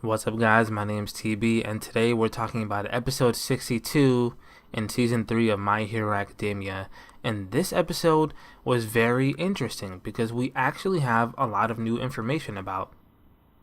What's up, guys? My name's TB, and today we're talking about episode 62 in season 3 of My Hero Academia. And this episode was very interesting because we actually have a lot of new information about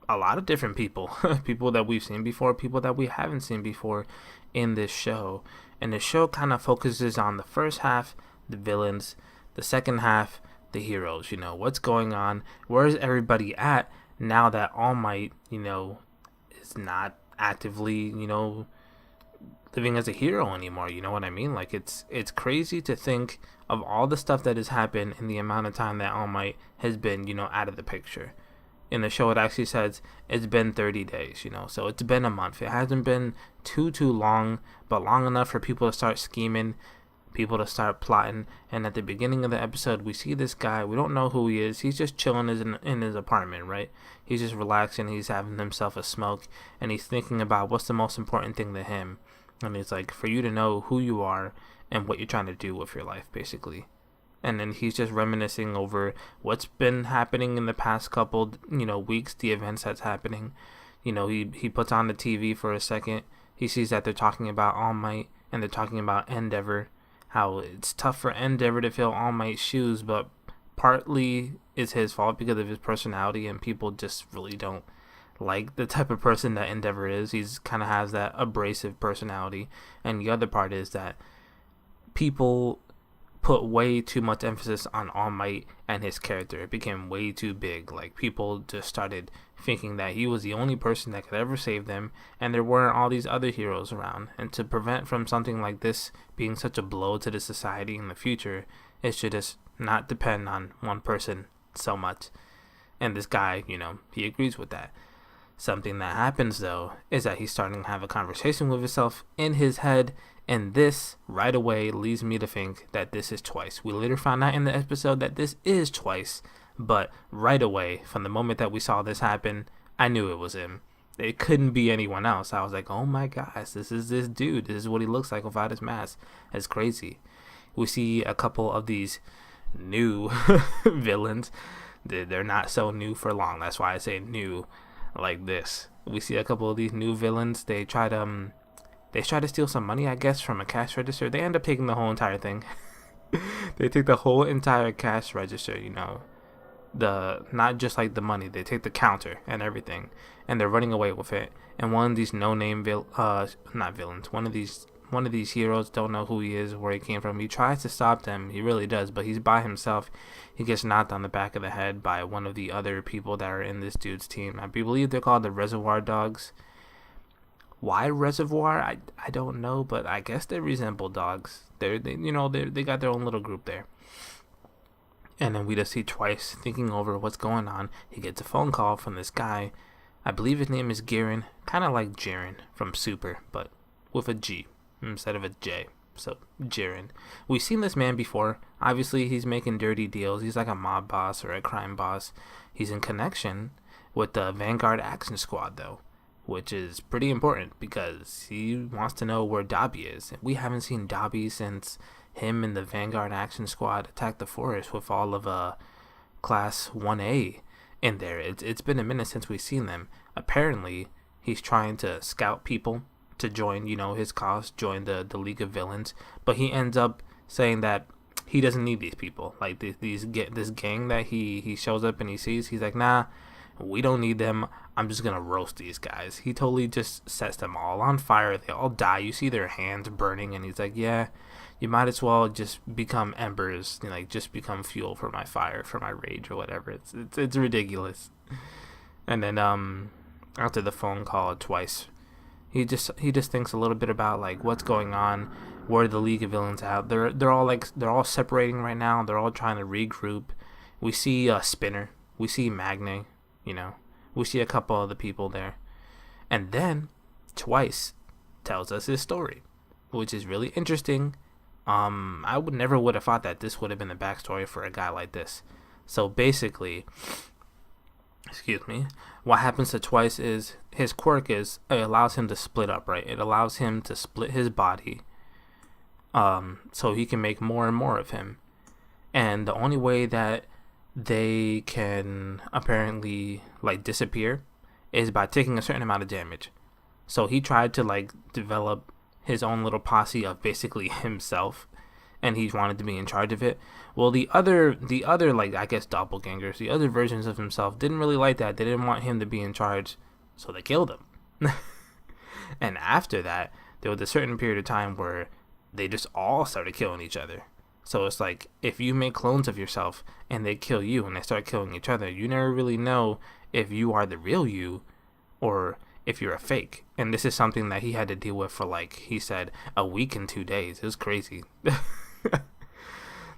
a lot of different people. People that we've seen before, people that we haven't seen before in this show. And the show kind of focuses on the first half, the villains, the second half, the heroes. What's going on? Where's everybody at now that All Might, is not actively, living as a hero anymore. You know what I mean? Like it's crazy to think of all the stuff that has happened in the amount of time that All Might has been, out of the picture. In the show, it actually says it's been 30 days, so it's been a month. It hasn't been too long, but long enough for people to start scheming, people to start plotting. And at the beginning of the episode, we see this guy. We don't know who he is. He's just chilling in his apartment, right? He's just relaxing. He's having himself a smoke, and he's thinking about what's the most important thing to him. And it's like, for you to know who you are and what you're trying to do with your life, basically. And then he's just reminiscing over what's been happening in the past couple, weeks, the events that's happening. He puts on the TV for a second. He sees that they're talking about All Might, and they're talking about Endeavor, how it's tough for Endeavor to fill All Might's shoes, but partly it's his fault because of his personality, and people just really don't like the type of person that Endeavor is. He's kind of has that abrasive personality. And the other part is that people put way too much emphasis on All Might and his character. It became way too big. Like, people just started thinking that he was the only person that could ever save them, and there weren't all these other heroes around. And to prevent from something like this being such a blow to the society in the future, it should just not depend on one person so much. And this guy, he agrees with that. Something that happens, though, is that he's starting to have a conversation with himself in his head, and this, right away, leads me to think that this is Twice. We later found out in the episode that this is Twice, but right away, from the moment that we saw this happen, I knew it was him. It couldn't be anyone else. I was like, oh my gosh, this is this dude. This is what he looks like without his mask. It's crazy. We see a couple of these new villains. They're not so new for long. That's why I say new like this. We see a couple of these new villains. They try to steal some money, I guess, from a cash register. They end up taking the whole entire thing. They take the whole entire cash register, the not just like the money. They take the counter and everything, and they're running away with it. And one of these no-name not villains, one of these heroes, don't know who he is, where he came from. He tries to stop them. He really does, but he's by himself. He gets knocked on the back of the head by one of the other people that are in this dude's team. I believe they're called the Reservoir Dogs. Why Reservoir? I don't know, but I guess they resemble dogs. They got their own little group there. And then we just see Twice thinking over what's going on. He gets a phone call from this guy. I believe his name is Garen, kind of like Jaren from Super, but with a G instead of a J. So Jaren. We've seen this man before. Obviously, he's making dirty deals. He's like a mob boss or a crime boss. He's in connection with the Vanguard Action Squad, though, which is pretty important because he wants to know where Dobby is. We haven't seen Dobby since him and the Vanguard Action Squad attacked the forest with all of Class 1A in there. It's been a minute since we've seen them. Apparently, he's trying to scout people to join, his cause, join the League of Villains. But he ends up saying that he doesn't need these people. Like, this gang that he shows up and he sees, he's like, nah, we don't need them. I'm just gonna roast these guys. He totally just sets them all on fire. They all die. You see their hands burning, and he's like, yeah, you might as well just become embers, just become fuel for my fire, for my rage or whatever. It's ridiculous. And then after the phone call Twice, he just thinks a little bit about like what's going on, where the League of Villains at. They're all separating right now. They're all trying to regroup. We see Spinner. We see Magne. We see a couple of the people there. And then Twice tells us his story, which is really interesting. I would have thought that this would have been the backstory for a guy like this. So basically, what happens to Twice is his quirk is it allows him to split up, right? It allows him to split his body, so he can make more and more of him. And the only way that they can apparently like disappear is by taking a certain amount of damage. So he tried to like develop his own little posse of basically himself, and he wanted to be in charge of it. Well, the other like I guess doppelgangers, the other versions of himself didn't really like that. They didn't want him to be in charge, so they killed him. And after that, there was a certain period of time where they just all started killing each other. So it's like if you make clones of yourself and they kill you and they start killing each other, you never really know if you are the real you or if you're a fake. And this is something that he had to deal with for, like he said, a week and 2 days. It was crazy.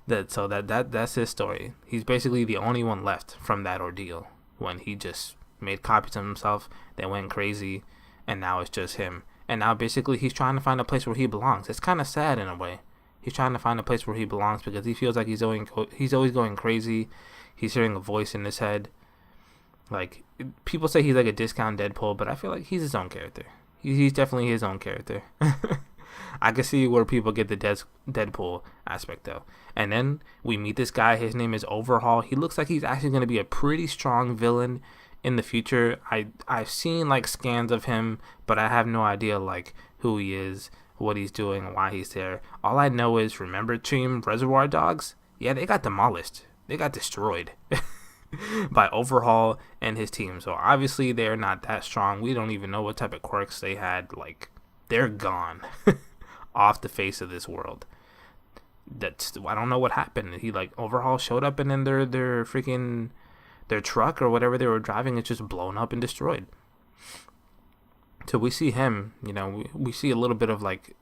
That's his story. He's basically the only one left from that ordeal when he just made copies of himself that went crazy, and now it's just him. And now basically he's trying to find a place where he belongs. It's kind of sad in a way. He's trying to find a place where he belongs because he feels like he's always going crazy. He's hearing a voice in his head. Like, people say he's like a discount Deadpool, but I feel like he's his own character. He's definitely his own character. I can see where people get the Deadpool aspect, though. And then we meet this guy. His name is Overhaul. He looks like he's actually going to be a pretty strong villain in the future. I've seen, like, scans of him, but I have no idea, like, who he is, what he's doing, why he's there. All I know is, remember Team Reservoir Dogs? Yeah, they got demolished. They got destroyed by Overhaul and his team. So obviously they're not that strong. We don't even know what type of quirks they had. Like, they're gone off the face of this world. I don't know what happened. He, like, Overhaul showed up and then their freaking their truck or whatever they were driving is just blown up and destroyed. So we see him, you know, we see a little bit of, like,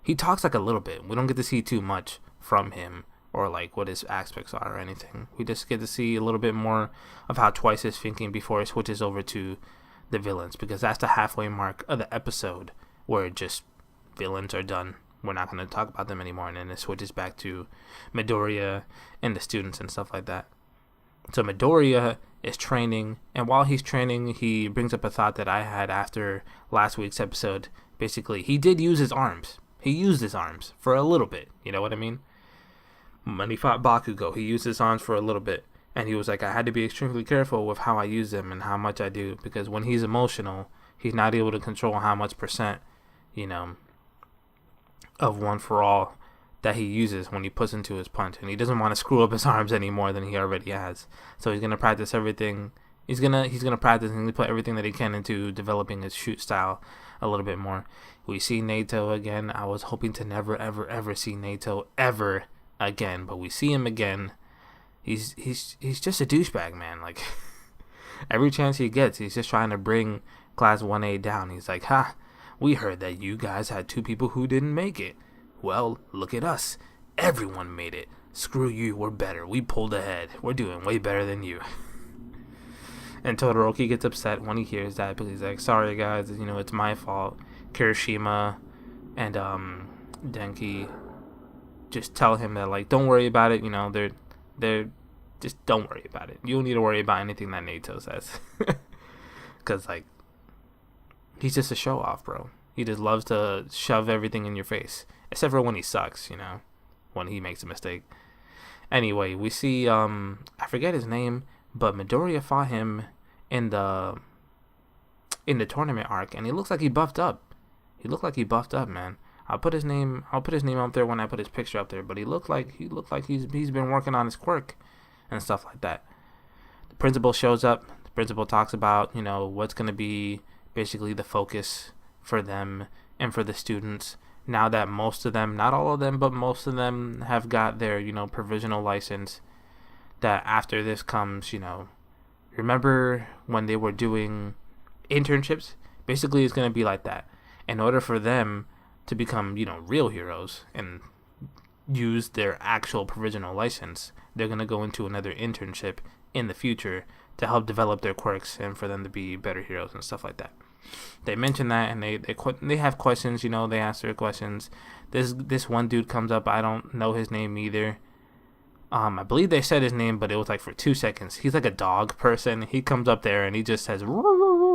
he talks like a little bit. We don't get to see too much from him or like what his aspects are or anything. We just get to see a little bit more of how Twice is thinking before it switches over to the villains, because that's the halfway mark of the episode where just villains are done. We're not going to talk about them anymore, and then it switches back to Midoriya and the students and stuff like that. So Midoriya is training, and while he's training, he brings up a thought that I had after last week's episode. Basically, he did use his arms. He used his arms for a little bit, you know what I mean? When he fought Bakugo, he used his arms for a little bit, and he was like, I had to be extremely careful with how I use them and how much I do, because when he's emotional, he's not able to control how much percent, you know, of One For All that he uses when he puts into his punch, and he doesn't want to screw up his arms any more than he already has. So he's gonna practice everything. He's gonna practice and put everything that he can into developing his shoot style a little bit more. We see Naito again. I was hoping to never ever ever see Naito ever again, but we see him again. He's just a douchebag, man. Like, every chance he gets, he's just trying to bring Class 1A down. He's like, ha, we heard that you guys had 2 people who didn't make it. Well, look at us. Everyone made it. Screw you, we're better. We pulled ahead. We're doing way better than you. And Todoroki gets upset when he hears that, because he's like, sorry guys, you know, it's my fault. Kirishima and Denki just tell him that, like, don't worry about it, you know, they're just don't worry about it. You don't need to worry about anything that Naito says. Because, like, he's just a show off, bro. He just loves to shove everything in your face, except for when he sucks, you know, when he makes a mistake. Anyway, we see I forget his name, but Midoriya fought him in the tournament arc, and he looks like he buffed up. He looked like he buffed up, man. I'll put his name up there when I put his picture up there, but he looked like he's been working on his quirk and stuff like that. The principal shows up. The principal talks about, you know, what's going to be basically the focus for them and for the students now that most of them, not all of them, but most of them have got their, you know, provisional license. That after this comes, you know, remember when they were doing internships? Basically, it's going to be like that. In order for them to become, you know, real heroes and use their actual provisional license, they're going to go into another internship in the future to help develop their quirks and for them to be better heroes and stuff like that. They mention that, and they have questions, you know, they ask their questions. This one dude comes up, I don't know his name either. I believe they said his name, but it was like for 2 seconds. He's like a dog person. He comes up there and he just says,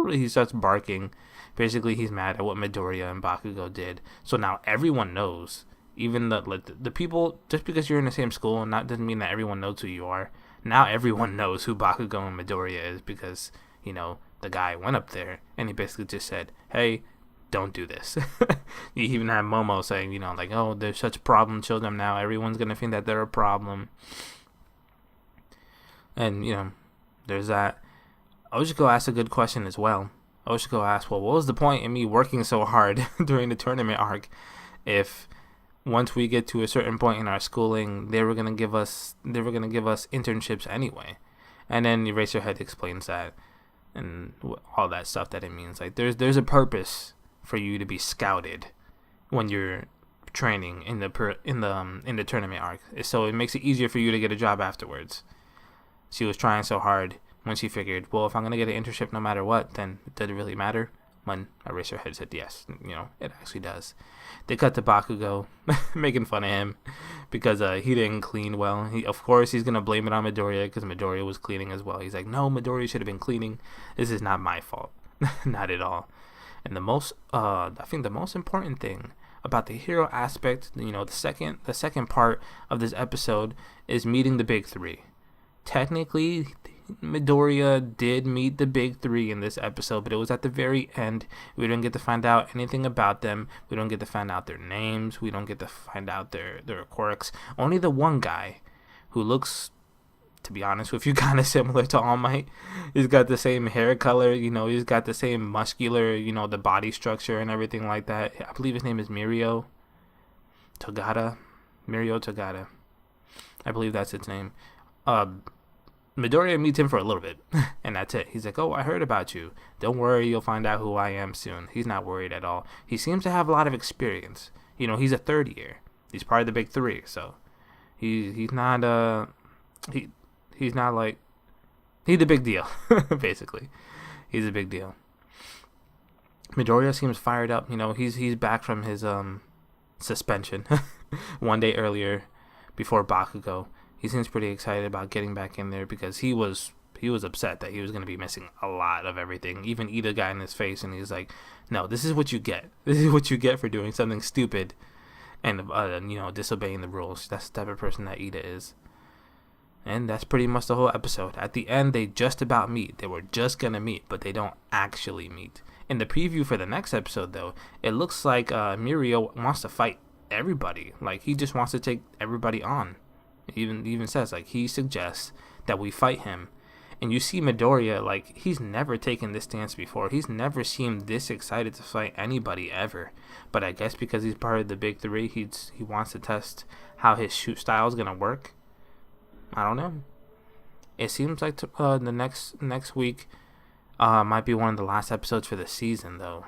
he starts barking. Basically, he's mad at what Midoriya and Bakugo did. So now everyone knows, even the people, just because you're in the same school, and that doesn't mean that everyone knows who you are. Now everyone knows who Bakugo and Midoriya is, because, you know, the guy went up there and he basically just said, hey, don't do this. You even have Momo saying, you know, like, oh, there's such problem children now. Everyone's going to think that they're a problem. And, you know, there's that. Oshiko asked a good question as well. Oshiko asked, well, what was the point in me working so hard during the tournament arc if once we get to a certain point in our schooling, they were going to give us internships anyway? And then Eraserhead explains that and all that stuff that it means. Like, there's a purpose for you to be scouted when you're training in the tournament arc, so it makes it easier for you to get a job afterwards. She was trying so hard when she figured, well, if I'm gonna get an internship no matter what, then does it really matter? When Eraserhead said yes, you know, it actually does. They cut to Bakugo making fun of him because he didn't clean well. Of course he's gonna blame it on Midoriya because Midoriya was cleaning as well. He's like, no, Midoriya should have been cleaning. This is not my fault. Not at all. And I think the most important thing about the hero aspect, you know, the second part of this episode is meeting the big three. Technically, Midoriya did meet the big three in this episode, but it was at the very end. We don't get to find out anything about them. We don't get to find out their names. We don't get to find out their quirks. Only the one guy who looks, to be honest with you, kind of similar to All Might. He's got the same hair color, you know, he's got the same muscular, you know, the body structure and everything like that. I believe his name is Mirio Togata. I believe that's its name. Midoriya meets him for a little bit, and that's it. He's like, oh, I heard about you. Don't worry, you'll find out who I am soon. He's not worried at all. He seems to have a lot of experience. You know, he's a third year. He's part of the big three, so he's not like, he's a big deal, basically. He's a big deal. Midoriya seems fired up. You know, he's back from his suspension one day earlier before Bakugo. He seems pretty excited about getting back in there because he was upset that he was going to be missing a lot of everything. Even Ida got in his face and he's like, no, this is what you get. This is what you get for doing something stupid and, you know, disobeying the rules. That's the type of person that Ida is. And that's pretty much the whole episode. At the end, they just about meet. They were just going to meet, but they don't actually meet. In the preview for the next episode, though, it looks like Mirio wants to fight everybody. Like, he just wants to take everybody on. He even says, like, he suggests that we fight him. And you see Midoriya, like, he's never taken this stance before. He's never seemed this excited to fight anybody ever. But I guess because he's part of the big three, he wants to test how his shoot style is going to work. I don't know. It seems like the next week might be one of the last episodes for the season, though.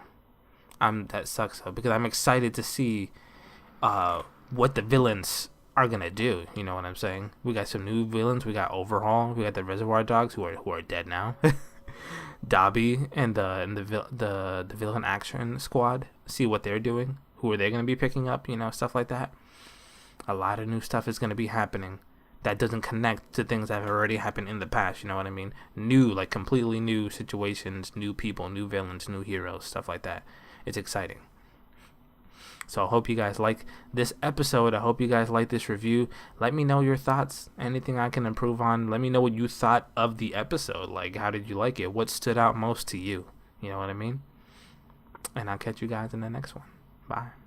That sucks, though, because I'm excited to see what the villains are gonna do. You know what I'm saying? We got some new villains. We got Overhaul. We got the Reservoir Dogs who are dead now. Dobby and the villain action squad. See what they're doing. Who are they gonna be picking up? You know, stuff like that. A lot of new stuff is gonna be happening that doesn't connect to things that have already happened in the past. You know what I mean? New, like completely new situations, new people, new villains, new heroes, stuff like that. It's exciting. So I hope you guys like this episode. I hope you guys like this review. Let me know your thoughts. Anything I can improve on. Let me know what you thought of the episode. Like, how did you like it? What stood out most to you? You know what I mean? And I'll catch you guys in the next one. Bye.